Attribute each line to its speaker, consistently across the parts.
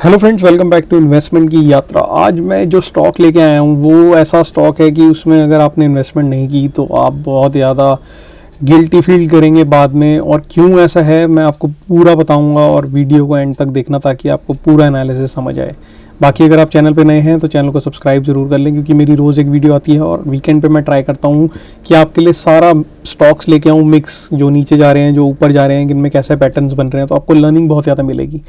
Speaker 1: Hello friends, welcome back to investment की यात्रा। आज मैं जो स्टॉक लेके आया हूँ वो ऐसा स्टॉक है कि उसमें अगर आपने इन्वेस्टमेंट नहीं की तो आप बहुत ज़्यादा गिल्टी फील करेंगे बाद में। और क्यों ऐसा है मैं आपको पूरा बताऊंगा और वीडियो को एंड तक देखना ताकि आपको पूरा एनालिसिस समझ आए। बाकी अगर आप चैनल पे नए हैं तो चैनल को सब्सक्राइब जरूर कर लें, क्योंकि मेरी रोज़ एक वीडियो आती है और वीकेंड पे मैं ट्राई करता हूँ कि आपके लिए सारा स्टॉक्स लेके आऊँ मिक्स, जो नीचे जा रहे हैं जो ऊपर जा रहे हैं, इनमें कैसे पैटर्न्स बन रहे हैं, तो आपको लर्निंग बहुत ज़्यादा मिलेगी।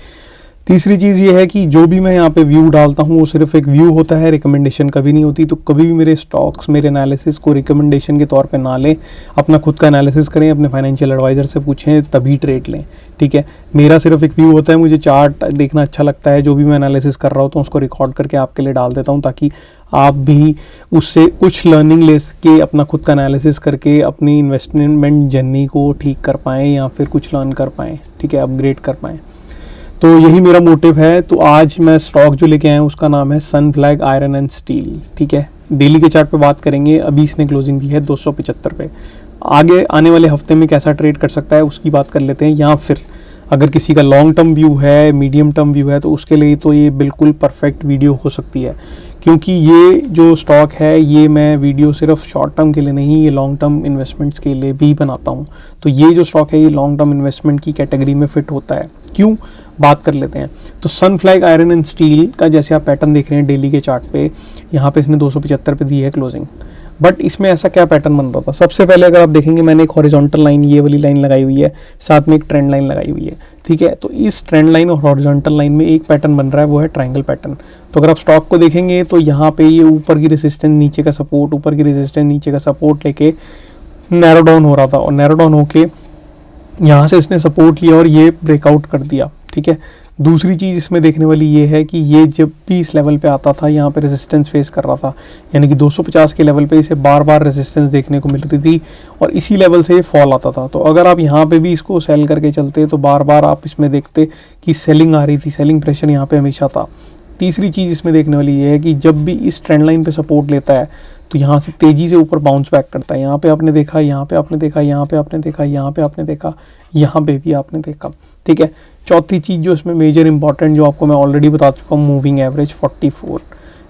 Speaker 1: तीसरी चीज़ ये है कि जो भी मैं यहाँ पे व्यू डालता हूँ वो सिर्फ एक व्यू होता है, रिकमेंडेशन कभी नहीं होती। तो कभी भी मेरे स्टॉक्स, मेरे एनालिसिस को रिकमेंडेशन के तौर पे ना लें, अपना खुद का एनालिसिस करें, अपने फाइनेंशियल एडवाइज़र से पूछें तभी ट्रेड लें, ठीक है। मेरा सिर्फ एक व्यू होता है, मुझे चार्ट देखना अच्छा लगता है, जो भी मैं एनालिसिस कर रहा हूँ तो उसको रिकॉर्ड करके आपके लिए डाल देता हूँ ताकि आप भी उससे कुछ लर्निंग ले के अपना खुद का एनालिसिस करके अपनी इन्वेस्टमेंट जर्नी को ठीक कर पाएँ या फिर कुछ लर्न कर पाएँ, ठीक है, अपग्रेड कर पाएँ। तो यही मेरा मोटिव है। तो आज मैं स्टॉक जो लेके आया हूँ उसका नाम है सनफ्लैग आयरन एंड स्टील, ठीक है। डेली के चार्ट पे बात करेंगे। अभी इसने क्लोजिंग दी है 275 पे। आगे आने वाले हफ्ते में कैसा ट्रेड कर सकता है उसकी बात कर लेते हैं। या फिर अगर किसी का लॉन्ग टर्म व्यू है, मीडियम टर्म व्यू है, तो उसके लिए तो ये बिल्कुल परफेक्ट वीडियो हो सकती है, क्योंकि ये जो स्टॉक है ये मैं वीडियो सिर्फ शॉर्ट टर्म के लिए नहीं, ये लॉन्ग टर्म इन्वेस्टमेंट्स के लिए भी बनाता हूँ। तो ये जो स्टॉक है ये लॉन्ग टर्म इन्वेस्टमेंट की कैटेगरी में फिट होता है। क्यों, बात कर लेते हैं। तो सनफ्लैग आयरन एंड स्टील का जैसे आप पैटर्न देख रहे हैं डेली के चार्ट पे, यहाँ पे इसने 275 पे दी है क्लोजिंग। बट इसमें ऐसा क्या पैटर्न बन रहा था? सबसे पहले अगर आप देखेंगे मैंने एक हॉरिजॉन्टल लाइन, ये वाली लाइन लगाई हुई है, साथ में एक ट्रेंड लाइन लगाई हुई है, ठीक है। तो इस ट्रेंड लाइन और हॉरिजॉन्टल लाइन में एक पैटर्न बन रहा है, वो है ट्रायंगल पैटर्न। तो अगर आप स्टॉक को देखेंगे तो यहाँ पे ये ऊपर की रेजिस्टेंस नीचे का सपोर्ट, ऊपर की रेजिस्टेंस नीचे का सपोर्ट लेके नैरो डाउन हो रहा था, और नैरो डाउन होके यहाँ से इसने सपोर्ट लिया और ये ब्रेकआउट कर दिया, ठीक है। दूसरी चीज़ इसमें देखने वाली ये है कि ये जब भी इस लेवल पे आता था यहाँ पे रेजिस्टेंस फेस कर रहा था, यानी कि 250 के लेवल पे इसे बार बार रेजिस्टेंस देखने को मिल रही थी और इसी लेवल से ये फॉल आता था। तो अगर आप यहाँ पे भी इसको सेल करके चलते तो बार बार आप इसमें देखते कि सेलिंग आ रही थी, सेलिंग प्रेशर यहाँ पे हमेशा था। तीसरी चीज़ इसमें देखने वाली ये है कि जब भी इस ट्रेंड लाइन पे सपोर्ट लेता है तो यहाँ से तेज़ी से ऊपर बाउंस बैक करता है। यहाँ पे आपने देखा, यहाँ पे आपने देखा, यहाँ पे आपने देखा, यहाँ पे आपने देखा, यहाँ पे भी आपने देखा, ठीक है। चौथी चीज़ जो इसमें मेजर इंपॉर्टेंट, जो आपको मैं ऑलरेडी बता चुका हूँ, मूविंग एवरेज 44।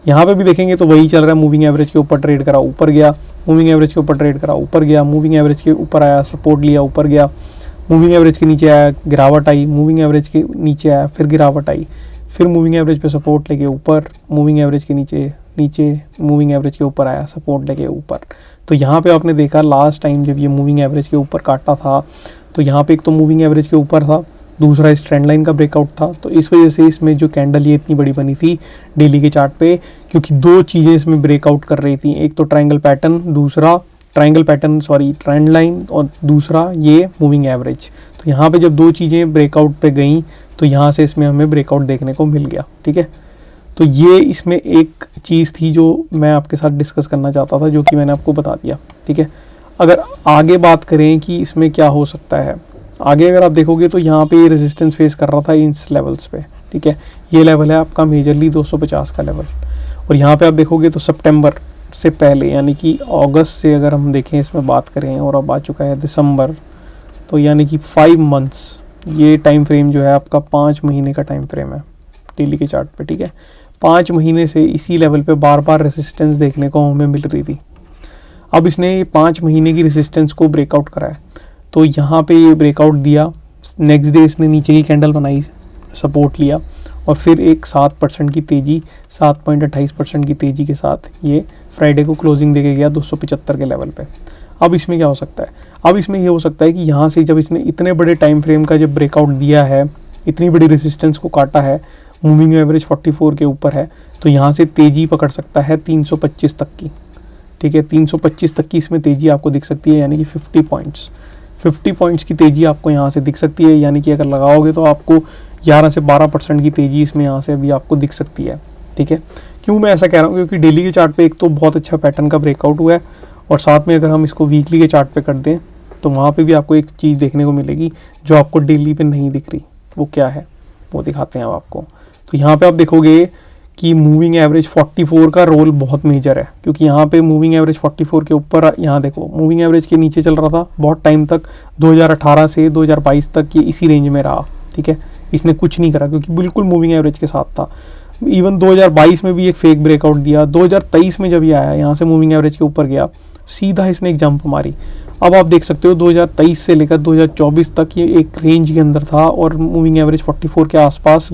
Speaker 1: यहाँ पे भी देखेंगे तो वही चल रहा है, मूविंग एवरेज के ऊपर ट्रेड करा, ऊपर गया, मूविंग एवरेज के ऊपर ट्रेड करा, ऊपर गया, मूविंग एवरेज के ऊपर आया, सपोर्ट लिया, ऊपर गया, मूविंग एवरेज के नीचे आया, गिरावट आई, मूविंग एवरेज के नीचे आया, फिर गिरावट आई, फिर मूविंग एवरेज पे सपोर्ट लेके ऊपर, मूविंग एवरेज के नीचे, मूविंग एवरेज के ऊपर आया, सपोर्ट लेके ऊपर। तो यहाँ पे आपने देखा लास्ट टाइम जब ये मूविंग एवरेज के ऊपर काटा था तो यहाँ पे एक तो मूविंग एवरेज के ऊपर था, दूसरा इस ट्रेंड लाइन का ब्रेकआउट था। तो इस वजह से इसमें जो कैंडल ये इतनी बड़ी बनी थी डेली के चार्ट पे, क्योंकि दो चीज़ें इसमें ब्रेकआउट कर रही थी, एक तो ट्रायंगल पैटर्न, ट्रेंड लाइन, और दूसरा ये मूविंग एवरेज। तो यहाँ पे जब दो चीज़ें ब्रेकआउट पे गई तो यहाँ से इसमें हमें ब्रेकआउट देखने को मिल गया, ठीक है। तो ये इसमें एक चीज़ थी जो मैं आपके साथ डिस्कस करना चाहता था, जो कि मैंने आपको बता दिया, ठीक है। अगर आगे बात करें कि इसमें क्या हो सकता है, आगे अगर आप देखोगे तो यहाँ पे ये रेजिस्टेंस फेस कर रहा था इन लेवल्स पे, ठीक है। ये लेवल है आपका मेजरली 250 का लेवल, और यहाँ पे आप देखोगे तो सितंबर से पहले, यानी कि अगस्त से अगर हम देखें इसमें बात करें, और अब आ चुका है दिसंबर, तो यानी कि 5 मंथ्स, ये टाइम फ्रेम जो है आपका 5 महीने का टाइम फ्रेम है डेली के चार्ट पे, ठीक है। 5 महीने से इसी लेवल पे बार बार रेजिस्टेंस देखने को हमें मिल रही थी। अब इसने 5 महीने की रेजिस्टेंस को ब्रेकआउट करा है, तो यहाँ पे ये ब्रेकआउट दिया, नेक्स्ट डे इसने नीचे की कैंडल बनाई, सपोर्ट लिया, और फिर एक 7% की तेज़ी, 7.28% की तेज़ी के साथ ये फ्राइडे को क्लोजिंग देके गया 275 के लेवल पे। अब इसमें क्या हो सकता है? अब इसमें ये हो सकता है कि यहाँ से जब इसने इतने बड़े टाइम फ्रेम का जब ब्रेकआउट दिया है, इतनी बड़ी रेजिस्टेंस को काटा है, मूविंग एवरेज 44 के ऊपर है, तो यहाँ से तेज़ी पकड़ सकता है 325 तक की, ठीक है। 325 तक की इसमें तेज़ी आपको दिख सकती है, यानी कि 50 पॉइंट्स की तेज़ी आपको यहाँ से दिख सकती है। यानी कि अगर लगाओगे तो आपको 11 से 12% की तेज़ी इसमें यहाँ से अभी आपको दिख सकती है, ठीक है। क्यों मैं ऐसा कह रहा हूँ? क्योंकि डेली के चार्ट पे एक तो बहुत अच्छा पैटर्न का ब्रेकआउट हुआ है, और साथ में अगर हम इसको वीकली के चार्ट पे कर दें तो वहाँ पे भी आपको एक चीज़ देखने को मिलेगी जो आपको डेली पे नहीं दिख रही। वो क्या है वो दिखाते हैं अब आपको। तो यहाँ पे आप देखोगे कि मूविंग एवरेज 44 का रोल बहुत मेजर है, क्योंकि यहाँ पे मूविंग एवरेज 44 के ऊपर, यहाँ देखो मूविंग एवरेज के नीचे चल रहा था बहुत टाइम तक, 2018 से 2022 तक ये इसी रेंज में रहा, ठीक है, इसने कुछ नहीं करा क्योंकि बिल्कुल मूविंग एवरेज के साथ था। इवन 2022 में भी एक फेक ब्रेकआउट दिया, 2023 में जब ये आया यहाँ से मूविंग एवरेज के ऊपर गया, सीधा इसने एक जंप मारी। अब आप देख सकते हो 2023 से लेकर 2024 तक ये एक रेंज के अंदर था और मूविंग एवरेज 44 के आसपास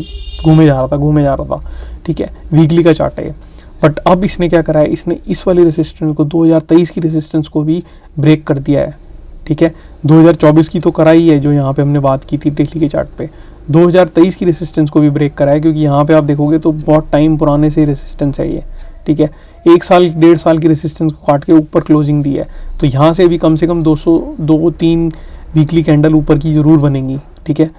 Speaker 1: घूमे जा रहा था। ठीक है, वीकली का चार्ट है ये। बट अब इसने क्या करा है, इसने इस वाली रेसिस्टेंस को 2023 की रेसिस्टेंस को भी ब्रेक कर दिया है। ठीक है, 2024 की तो करा ही है जो यहाँ पे हमने बात की थी डेली के चार्ट पे, 2023 की रेसिस्टेंस को भी ब्रेक करा है क्योंकि यहाँ पे आप देखोगे तो बहुत टाइम पुराने से रेसिस्टेंस है ये। ठीक है, 1 साल 1.5 साल की रेसिस्टेंस को काट के ऊपर क्लोजिंग दी है, तो यहाँ से भी कम से कम 2-3 वीकली कैंडल ऊपर की जरूर बनेंगी। ठीक है,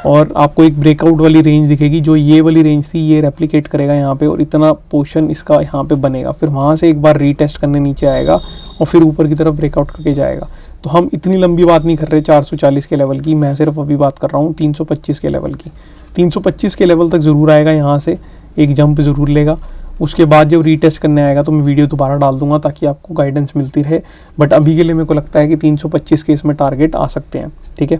Speaker 1: और आपको एक ब्रेकआउट वाली रेंज दिखेगी, जो ये वाली रेंज थी ये रेप्लिकेट करेगा यहाँ पे और इतना पोर्शन इसका यहाँ पे बनेगा, फिर वहाँ से एक बार रीटेस्ट करने नीचे आएगा और फिर ऊपर की तरफ ब्रेकआउट करके जाएगा। तो हम इतनी लंबी बात नहीं कर रहे 440 के लेवल की, मैं सिर्फ अभी बात कर रहा हूँ 325 के लेवल की। 325 के लेवल तक ज़रूर आएगा, यहाँ से एक जंप ज़रूर लेगा। उसके बाद जब रीटेस्ट करने आएगा तो मैं वीडियो दोबारा डाल दूंगा ताकि आपको गाइडेंस मिलती रहे। बट अभी के लिए मेरे को लगता है कि 325 के इसमें टारगेट आ सकते हैं। ठीक है,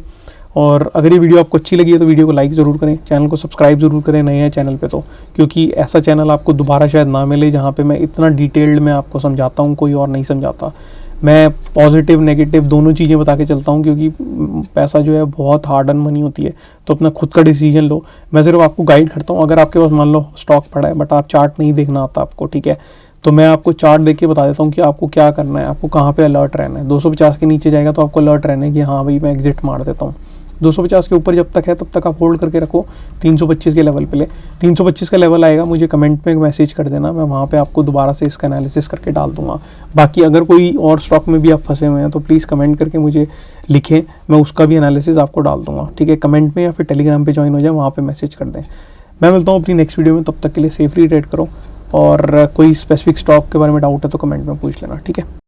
Speaker 1: और अगर ये वीडियो आपको अच्छी लगी है तो वीडियो को लाइक ज़रूर करें, चैनल को सब्सक्राइब ज़रूर करें नए हैं चैनल पे तो, क्योंकि ऐसा चैनल आपको दोबारा शायद ना मिले जहाँ पे मैं इतना डिटेल्ड में आपको समझाता हूँ, कोई और नहीं समझाता। मैं पॉजिटिव नेगेटिव दोनों चीज़ें बता के चलता हूँ क्योंकि पैसा जो है बहुत हार्ड अर्न मनी होती है, तो अपना खुद का डिसीजन लो। मैं सिर्फ आपको गाइड करता हूँ। अगर आपके पास मान लो स्टॉक पड़ा है बट आप चार्ट नहीं देखना आता आपको, ठीक है, तो मैं आपको चार्ट देख के बता देता हूँ कि आपको क्या करना है, आपको कहाँ पे अलर्ट रहना है। 250 के नीचे जाएगा तो आपको अलर्ट रहना है कि हाँ भाई मैं एग्जिट मार देता हूँ। 250 के ऊपर जब तक है तब तक आप होल्ड करके रखो, 325 के लेवल पे ले। 325 का लेवल आएगा, मुझे कमेंट में मैसेज कर देना, मैं वहाँ पे आपको दोबारा से इसका एनालिसिस करके डाल दूंगा। बाकी अगर कोई और स्टॉक में भी आप फंसे हुए हैं तो प्लीज़ कमेंट करके मुझे लिखें, मैं उसका भी एनालिसिस आपको डाल दूंगा। ठीक है, कमेंट में या फिर टेलीग्राम पे ज्वाइन हो जाए, वहाँ पे मैसेज कर दें। मैं मिलता हूँ अपनी नेक्स्ट वीडियो में, तब तक के लिए सेफली ट्रेड करो और कोई स्पेसिफिक स्टॉक के बारे में डाउट है तो कमेंट में पूछ लेना। ठीक है।